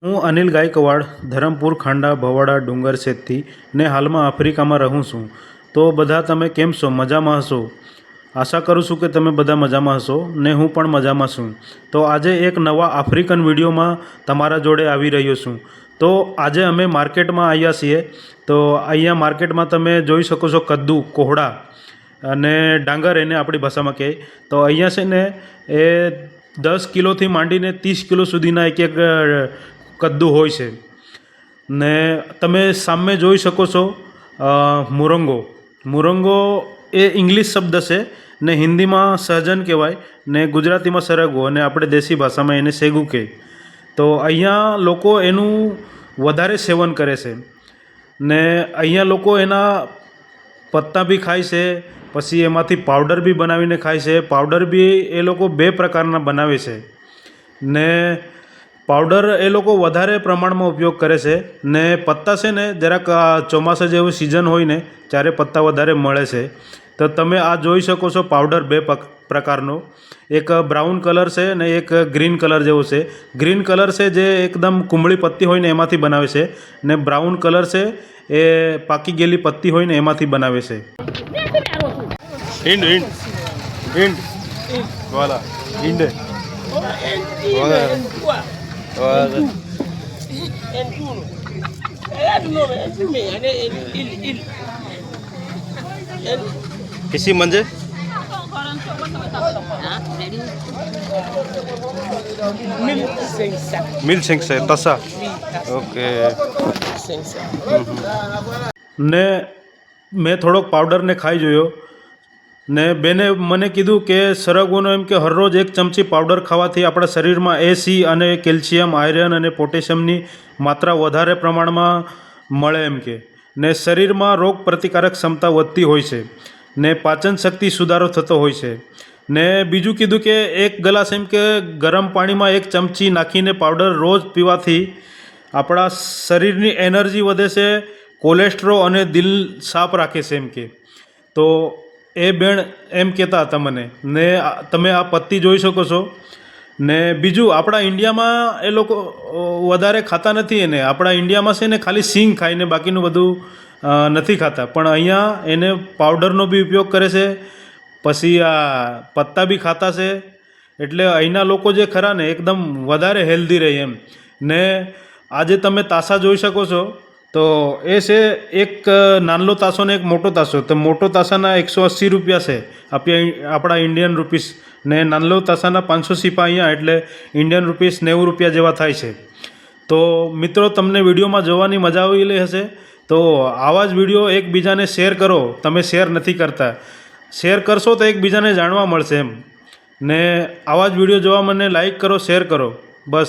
હું અનિલ ગાયકવાડ ધરમપુર ખાંડા ભવાડા ડુંગર શેઠથી ને હાલમાં આફ્રિકામાં રહું છું. તો બધા તમે કેમ છો? મજામાં હશો? આશા કરું છું કે તમે બધા મજામાં હશો ને હું પણ મજામાં છું. તો આજે એક નવા આફ્રિકન વિડીયોમાં તમારા જોડે આવી રહ્યો છું. તો આજે અમે માર્કેટમાં આવ્યા છીએ. તો અહીંયા માર્કેટમાં તમે જોઈ શકો છો કદ્દુ, કોહડા અને ડાંગર એને આપણી ભાષામાં કહે. તો અહીંયા છે ને એ 10 કિલોથી માંડીને 30 કિલો સુધીના એક કદ્દુ હોય છે. ને તમે સામે જોઈ શકો છો મુરંગો એ ઇંગ્લિશ શબ્દ છે ને હિન્દીમાં સહજન કહેવાય ને ગુજરાતીમાં સરગવો અને આપણે દેશી ભાષામાં એને સેગું કહે. તો અહીંયા લોકો એનું વધારે સેવન કરે છે ને અહીંયા લોકો એના પત્તા બી ખાય છે, પછી એમાંથી પાવડર બી બનાવીને ખાય છે. પાવડર બી એ લોકો 2 પ્રકારના બનાવે છે ને પાવડર એ લોકો વધારે પ્રમાણમાં ઉપયોગ કરે છે ને પત્તા છે ને જરાક ચોમાસા જેવું સિઝન હોય ને ત્યારે પત્તા વધારે મળે છે. તો તમે આ જોઈ શકો છો પાવડર 2 પ્રકારનો, એક બ્રાઉન કલર છે ને એક ગ્રીન કલર જેવો છે. ગ્રીન કલર છે જે એકદમ કુમળી પત્તી હોય ને એમાંથી બનાવે છે ને બ્રાઉન કલર છે એ પાકી ગયેલી પત્તી હોય ને એમાંથી બનાવે છે. વાલા ઈંડ किसी मंजे मिल सिंह से तसा ओके ने मैं थोड़ोक पाउडर ने खाई जोयो ने बेने मने कीधुं के सरगवोनो एम के हर रोज 1 चमची पाउडर खावाथी आपણા શરીરમાં AC અને કેલ્શિયમ, આયરન અને પોટેશિયમની માત્રા વધારે પ્રમાણમાં મળે એમ કે ને શરીરમાં રોગ પ્રતિકારક ક્ષમતા વધતી હોય છે ને પાચન શક્તિ સુધારો થતો હોય છે. ને બીજું કીધું કે 1 ગ્લાસ એમ કે ગરમ પાણીમાં 1 ચમચી નાખીને પાવડર રોજ પીવાથી આપણા શરીરની એનર્જી વધે છે, કોલેસ્ટ્રોલ અને દિલ સાફ રાખે છે એમ કે. તો એ બેન એમ કહેતા હતા મને ને તમે આ પત્તી જોઈ શકો છો. ને બીજું આપણા ઇન્ડિયામાં એ લોકો વધારે ખાતા નથી એને. આપણા ઇન્ડિયામાં છે ને ખાલી સિંગ ખાઈને બાકીનું બધું નથી ખાતા, પણ અહીંયા એને પાવડરનો બી ઉપયોગ કરે છે, પછી આ પત્તા બી ખાતા છે. એટલે અહીંના લોકો જે ખરા ને એકદમ વધારે હેલ્ધી રહે એમ. ને આજે તમે તાસા જોઈ શકો છો. તો એ છે એક નાનલો તાસો ને એક મોટો તાસો. તો મોટો તાસાના 180 રૂપિયા છે આપણા ઇન્ડિયન રૂપીસ ને નાનલો તાસાના 500 સીપા અહીંયા એટલે ઇન્ડિયન રૂપીસ 90 રૂપિયા જેવા થાય છે. તો મિત્રો તમને વિડીયોમાં જોવાની મજા આવેલી હશે. તો આવા જ વિડીયો એકબીજાને શેર કરો. તમે શેર નથી કરતા, શેર કરશો તો એકબીજાને જાણવા મળશે એમ. ને આવા જ વિડીયો જોવા મને લાઈક કરો, શેર કરો. બસ.